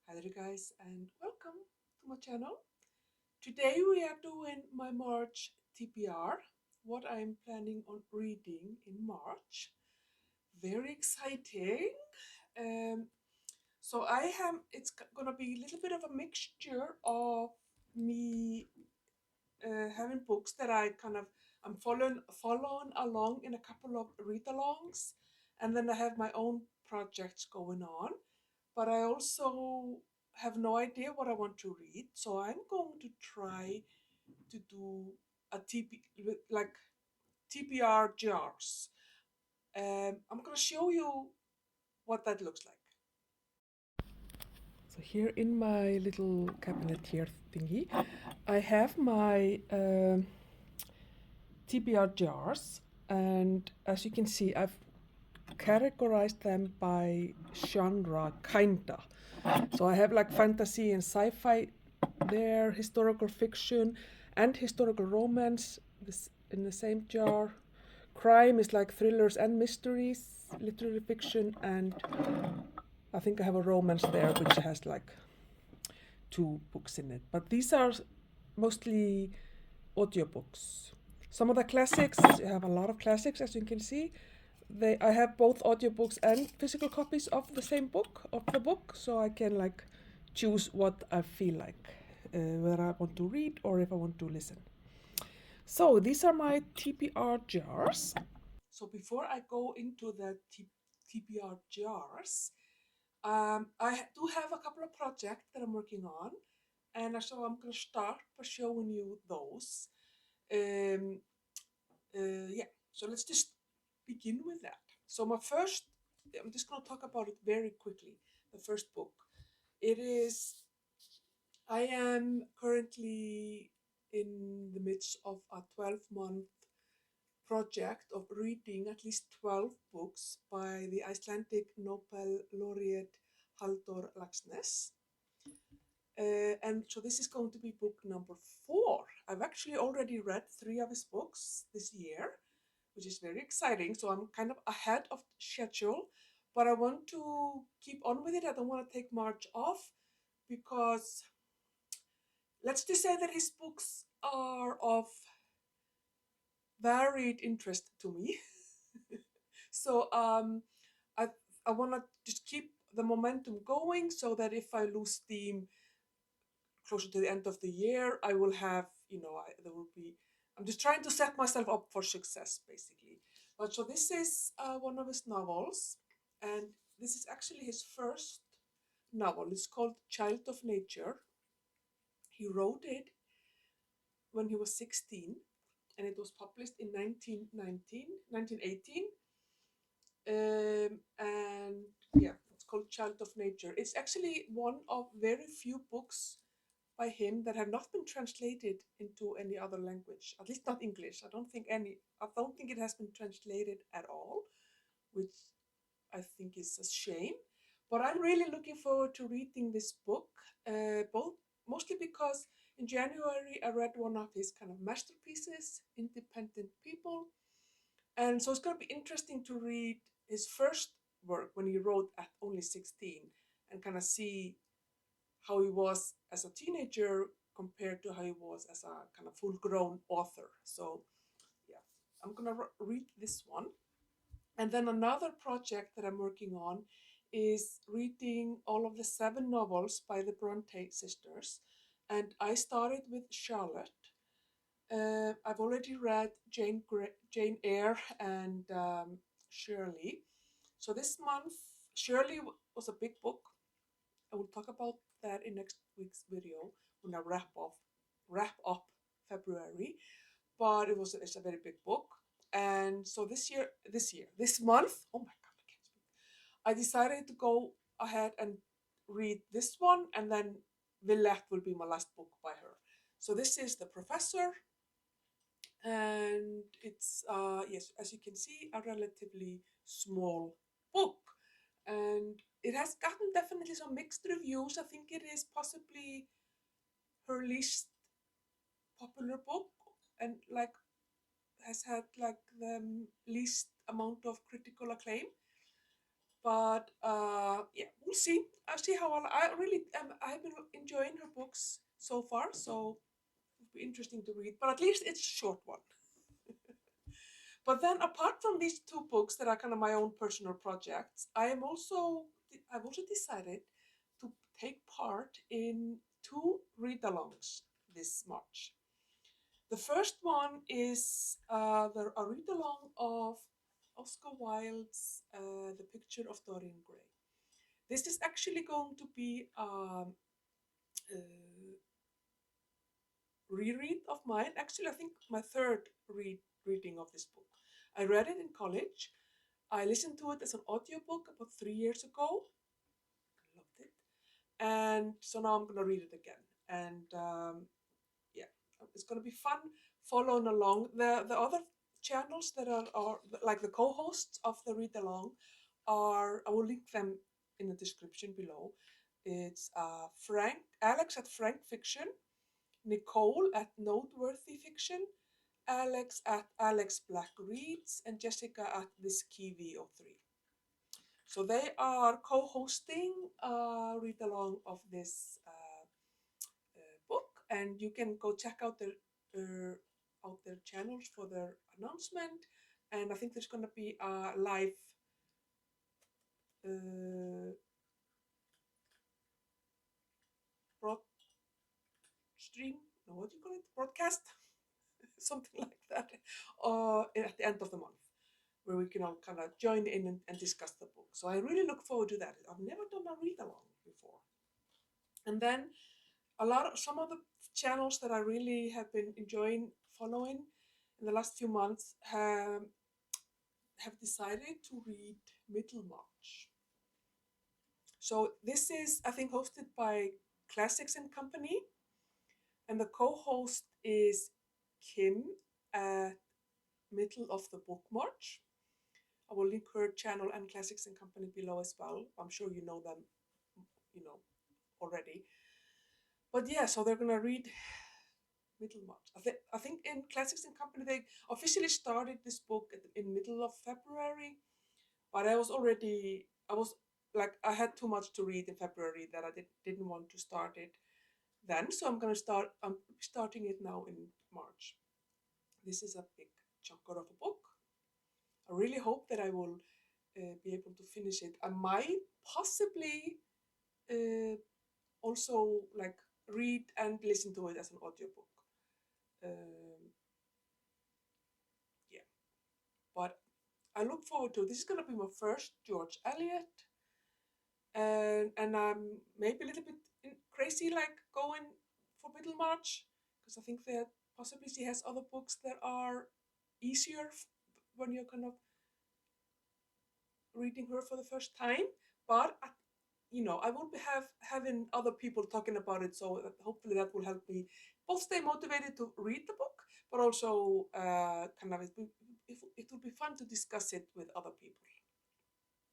Hi there guys and welcome to my channel. Today we are doing my March TBR, what I'm planning on reading in March. Very exciting. Um, it's gonna be a little bit of a mixture of me having books that I'm following along in a couple of read-alongs, and then I have my own projects going on. But I also have no idea what I want to read, so I'm going to try to do a like TBR jars. I'm going to show you what that looks like. So here in my little cabinet here thingy, I have my TBR jars, and as you can see, I've categorized them by genre, kinda. So I have like fantasy and sci-fi there, historical fiction and historical romance this in the same jar. Crime is like thrillers and mysteries, literary fiction, and I think I have a romance there which has like two books in it. But these are mostly audiobooks. Some of the classics, I have a lot of classics as you can see. I have both audiobooks and physical copies of the same book, of the book, so I can like choose what I feel like, whether I want to read or if I want to listen. So these are my TBR jars. So before I go into the TBR jars, I do have a couple of projects that I'm working on, and so I'm going to start by showing you those. Um, yeah, so let's just begin with that. So I'm just going to talk about it very quickly. The first book, it is. I am currently in the midst of a 12-month project of reading at least 12 books by the Icelandic Nobel laureate Halldór Laxness. And so this is going to be book number 4. I've actually already read 3 of his books this year, which is very exciting. So I'm kind of ahead of schedule, but I want to keep on with it. I don't want to take March off because let's just say that his books are of varied interest to me. So I I want to just keep the momentum going so that if I lose steam closer to the end of the year, I will have, there will be, I'm just trying to set myself up for success, basically. But so this is one of his novels, and this is actually his first novel. It's called Child of Nature. He wrote it when he was 16, and it was published in 1918. And yeah, it's called Child of Nature. It's actually one of very few books by him that have not been translated into any other language, at least not English. I don't think it has been translated at all, which I think is a shame. But I'm really looking forward to reading this book, both mostly because in January I read one of his kind of masterpieces, Independent People. And so it's going to be interesting to read his first work when he wrote at only 16 and kind of see how he was as a teenager compared to how he was as a kind of full grown author. So, yeah, I'm going to read this one. And then another project that I'm working on is reading all of the 7 novels by the Bronte sisters. And I started with Charlotte. I've already read Jane Eyre and Shirley. So this month, Shirley was a big book. I will talk about that in next week's video when I wrap up February. But it's a very big book, and so this month, oh my god, I can't speak. I decided to go ahead and read this one, and then Villette will be my last book by her. So this is The Professor, and it's yes, as you can see, a relatively small book, and it has gotten definitely some mixed reviews. I think it is possibly her least popular book, and like has had like the least amount of critical acclaim. But yeah, we'll see. I'll see how I really am. I've been enjoying her books so far, so it'll be interesting to read. But at least it's a short one. But then, apart from these two books that are kind of my own personal projects, I've also decided to take part in two read-alongs this March. The first one is a read-along of Oscar Wilde's The Picture of Dorian Gray. This is actually going to be a reread of mine. Actually, I think my third reading of this book. I read it in college. I listened to it as an audiobook about 3 years ago. I loved it. And so now I'm going to read it again. And yeah, it's going to be fun following along. The other channels that are like the co-hosts of the read along are, I will link them in the description below. It's Alex at Frank Fiction, Nicole at Noteworthy Fiction, Alex at Alex Black Reads, and Jessica at This Kiwi03. So they are co-hosting a read along of this book, and you can go check out their channels for their announcement. And I think there's going to be a live broad stream. No, what do you call it? Broadcast, something like that. At the end of the month, where we can all kind of join in and discuss the book. So I really look forward to that. I've never done a read along before. And then some of the channels that I really have been enjoying following in the last few months have decided to read Middlemarch. So this is, I think, hosted by Classics and Company, and the co-host is Kim at Middle of the Book March. I will link her channel and Classics and Company below as well. I'm sure you know them, already. But yeah, so they're gonna read Middlemarch. I think in Classics and Company they officially started this book in middle of February, but I was like, I had too much to read in February that I didn't want to start it then. So I'm starting it now in March. This is a big chunker of a book. I really hope that I will be able to finish it. I might possibly also like read and listen to it as an audiobook. Yeah, but I look forward to it. This is gonna be my first George Eliot, and I'm maybe a little bit crazy like going for Middlemarch, because I think that possibly she has other books that are easier when you're kind of reading her for the first time. But I won't be having other people talking about it, so hopefully that will help me both stay motivated to read the book, but also kind of it will be fun to discuss it with other people.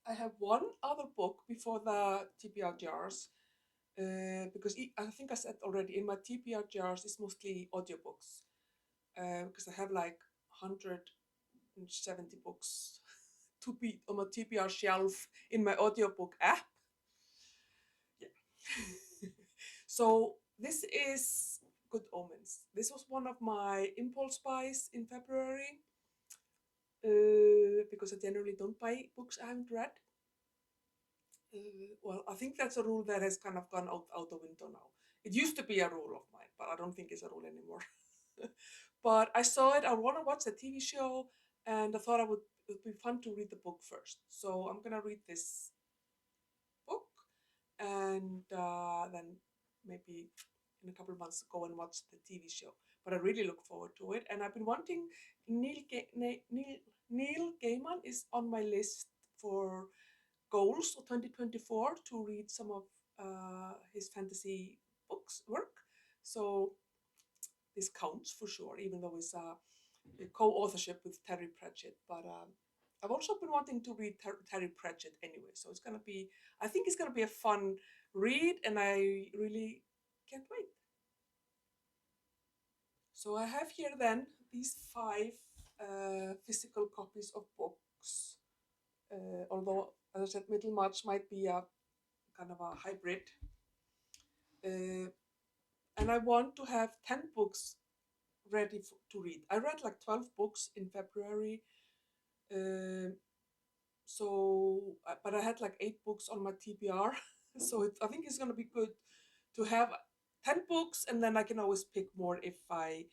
I have one other book before the TBR jars, because I think I said already, in my TBR jars it's mostly audiobooks, because I have like 170 books to be on my TBR shelf in my audiobook app. Yeah. So this is Good Omens. This was one of my impulse buys in February, because I generally don't buy books I haven't read. Well, I think that's a rule that has kind of gone out the window now. It used to be a rule of mine, but I don't think it's a rule anymore. But I saw it, I want to watch the TV show, and I thought it would be fun to read the book first. So I'm going to read this book, and then maybe in a couple of months go and watch the TV show. But I really look forward to it, and I've been wanting Neil Gaiman is on my list for goals of 2024 to read some of his fantasy work. So this counts for sure, even though it's a co-authorship with Terry Pratchett. But I've also been wanting to read Terry Pratchett anyway, so I think it's gonna be a fun read, and I really can't wait. So I have here then these 5 physical copies of books, although as I said, Middlemarch might be a kind of a hybrid. And I want to have 10 books ready to read. I read like 12 books in February. But I had like 8 books on my TBR. So I think it's going to be good to have 10 books, and then I can always pick more if I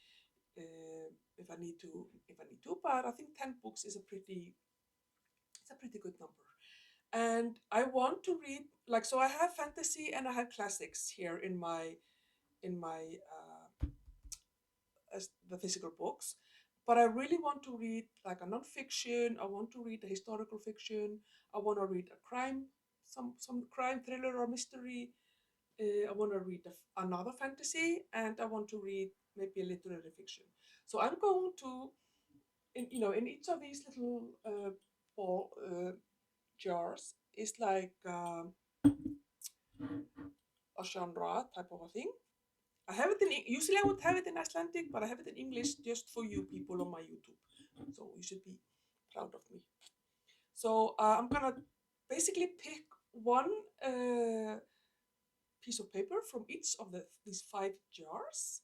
need to. But I think 10 books is a pretty good number. And I want to read, like, so I have fantasy and I have classics here in my the physical books, but I really want to read like a non-fiction. I want to read a historical fiction. I want to read a crime, some crime thriller or mystery. I want to read another fantasy, and I want to read maybe a literary fiction. So I'm going to, in each of these little ball jars is like a genre type of a thing. I have it usually I would have it in Icelandic, but I have it in English just for you people on my YouTube. So you should be proud of me. So I'm gonna basically pick one piece of paper from each of these 5 jars,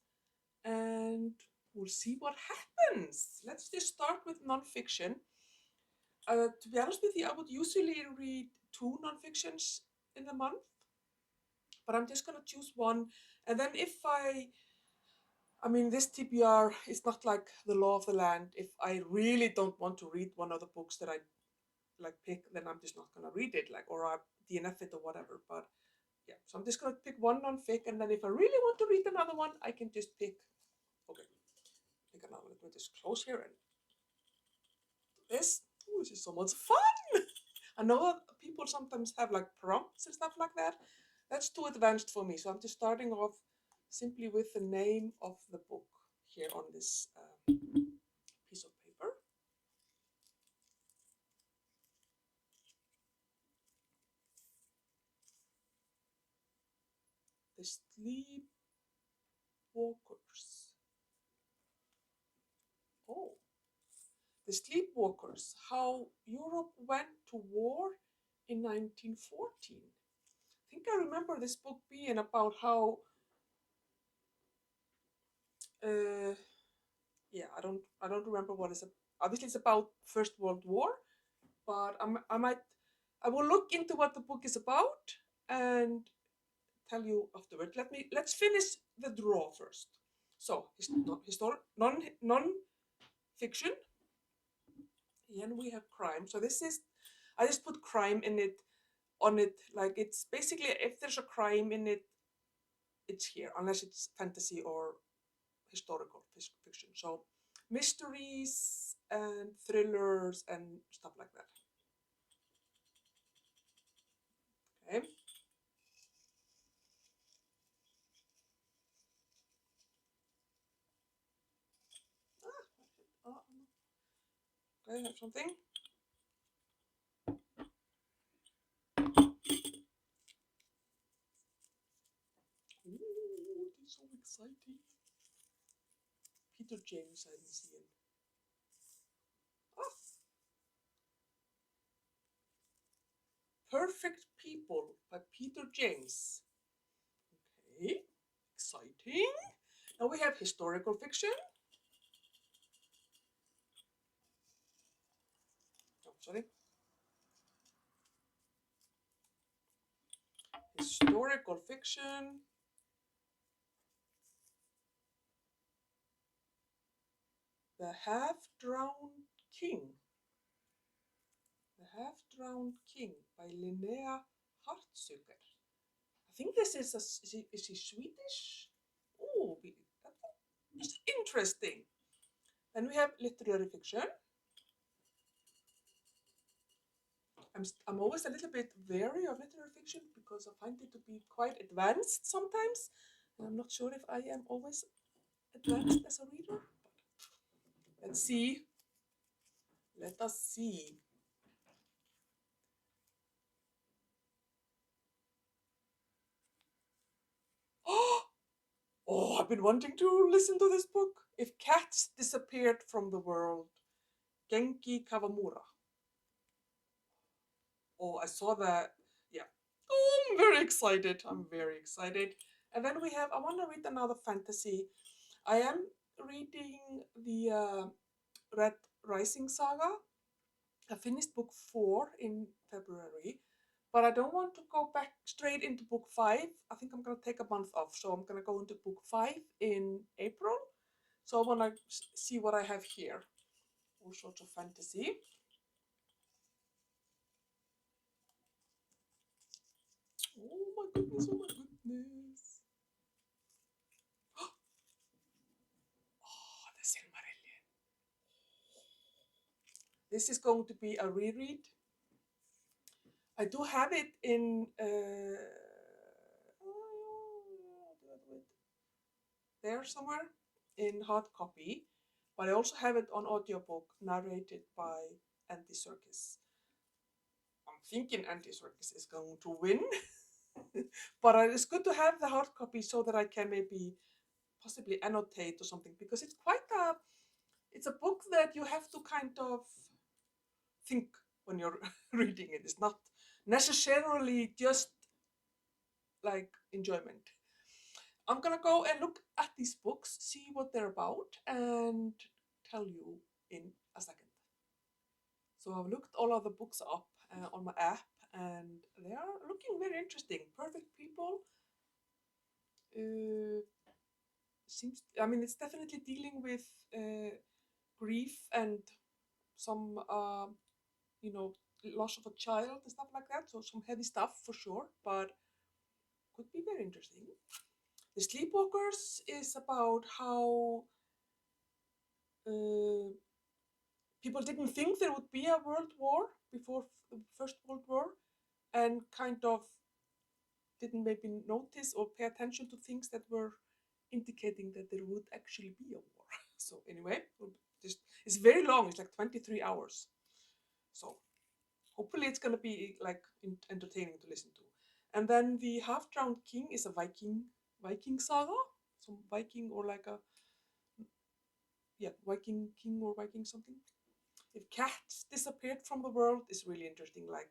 and we'll see what happens. Let's just start with nonfiction. To be honest with you, I would usually read 2 nonfictions in a month, but I'm just gonna choose one, and then if this TBR is not like the law of the land. If I really don't want to read one of the books that I like pick, then I'm just not gonna read it, like, or I DNF it or whatever. But yeah, so I'm just gonna pick one non-fic, and then if I really want to read another one, I can just pick. Okay, pick another. Let me just close here and do this. Oh, this is so much fun! I know that people sometimes have like prompts and stuff like that. That's too advanced for me, so I'm just starting off simply with the name of the book here on this piece of paper. The Sleepwalkers. Oh, the Sleepwalkers. How Europe went to war in 1914. I think I remember this book being about how I don't remember what it's. Obviously, it's about First World War, but I will look into what the book is about and tell you afterward. Let's finish the draw first. So, non-fiction. Then we have crime. So this is, I just put crime in it, on it. Like, it's basically, if there's a crime in it, it's here, unless it's fantasy or historical fiction. So mysteries and thrillers and stuff like that. Okay. Okay, I have something. Ooh, this is so exciting. Peter James, I'm seeing. Ah, Perfect People by Peter James. Okay, exciting. Now we have historical fiction. Oh, sorry. Historical fiction. The Half-Drowned King. The Half-Drowned King by Linnea Hartsucker. I think this is is she Swedish? Oh, it's interesting. Then we have literary fiction. I'm always a little bit wary of literary fiction because I find it to be quite advanced sometimes. And I'm not sure if I am always advanced as a reader. But let's see. Let us see. Oh, I've been wanting to listen to this book. If Cats Disappeared from the World, Genki Kawamura. Oh, I saw that. Yeah. Oh, I'm very excited. I'm very excited. And then we have, I want to read another fantasy. I am reading the Red Rising saga. I finished book 4 in February, but I don't want to go back straight into book 5. I think I'm going to take a month off. So I'm going to go into book 5 in April. So I want to see what I have here. All sorts of fantasy. Oh my goodness, oh my goodness. Oh, the Silmarillion. This is going to be a reread. I do have it in there somewhere in hard copy, but I also have it on audiobook narrated by Andy Serkis. I'm thinking Andy Serkis is going to win, but it's good to have the hard copy so that I can maybe possibly annotate or something, because it's quite it's a book that you have to kind of think when you're reading it. It's not necessarily just like enjoyment. I'm gonna go and look at these books, see what they're about, and tell you in a second. So I've looked all of the books up on my app, and they are looking very interesting. Perfect People seems. I mean, it's definitely dealing with grief and some, loss of a child and stuff like that. So some heavy stuff for sure, but could be very interesting. The Sleepwalkers is about how people didn't think there would be a world war before the First World War, and kind of didn't maybe notice or pay attention to things that were indicating that there would actually be a war. So anyway, it's very long. It's like 23 hours. So hopefully it's going to be like entertaining to listen to. And then the Half-Drowned King is a Viking saga, some Viking or like a Viking king or Viking something. If cats disappeared from the world, is really interesting. Like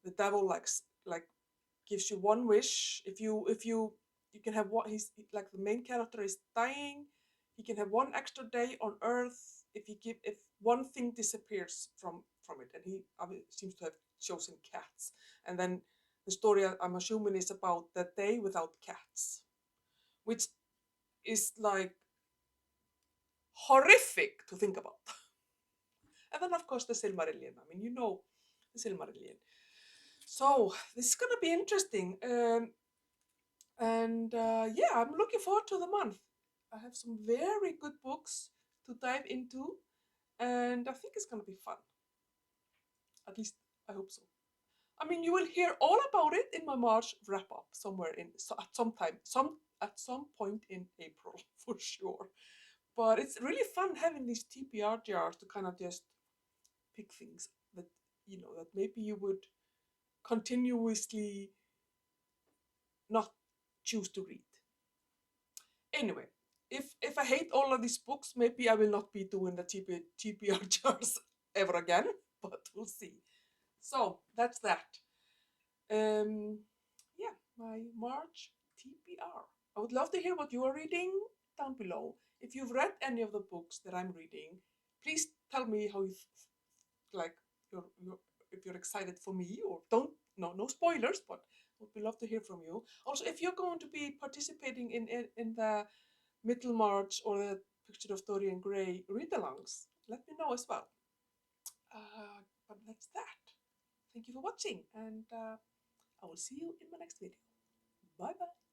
the devil like gives you one wish. If you can have what he's like, the main character is dying, he can have one extra day on Earth if one thing disappears from it, and he seems to have chosen cats. And then the story, I'm assuming, is about that day without cats, which is like horrific to think about. And then of course the Silmarillion. I mean, the Silmarillion. So this is gonna be interesting. And yeah, I'm looking forward to the month. I have some very good books to dive into, and I think it's gonna be fun. At least I hope so. I mean, you will hear all about it in my March wrap up somewhere at some point in April for sure. But it's really fun having these TBR jars to kind of just pick things that that maybe you would continuously not choose to read. Anyway, if I hate all of these books, maybe I will not be doing the TBR jars ever again, but we'll see. So that's that. Yeah, my March TBR. I would love to hear what you are reading down below. If you've read any of the books that I'm reading, please tell me how you like your if you're excited for me, or don't no spoilers, but would love to hear from you. Also, if you're going to be participating in the Middlemarch or the Picture of Dorian Gray read-alongs, let me know as well. But that's that. Thank you for watching, and I will see you in my next video. Bye bye.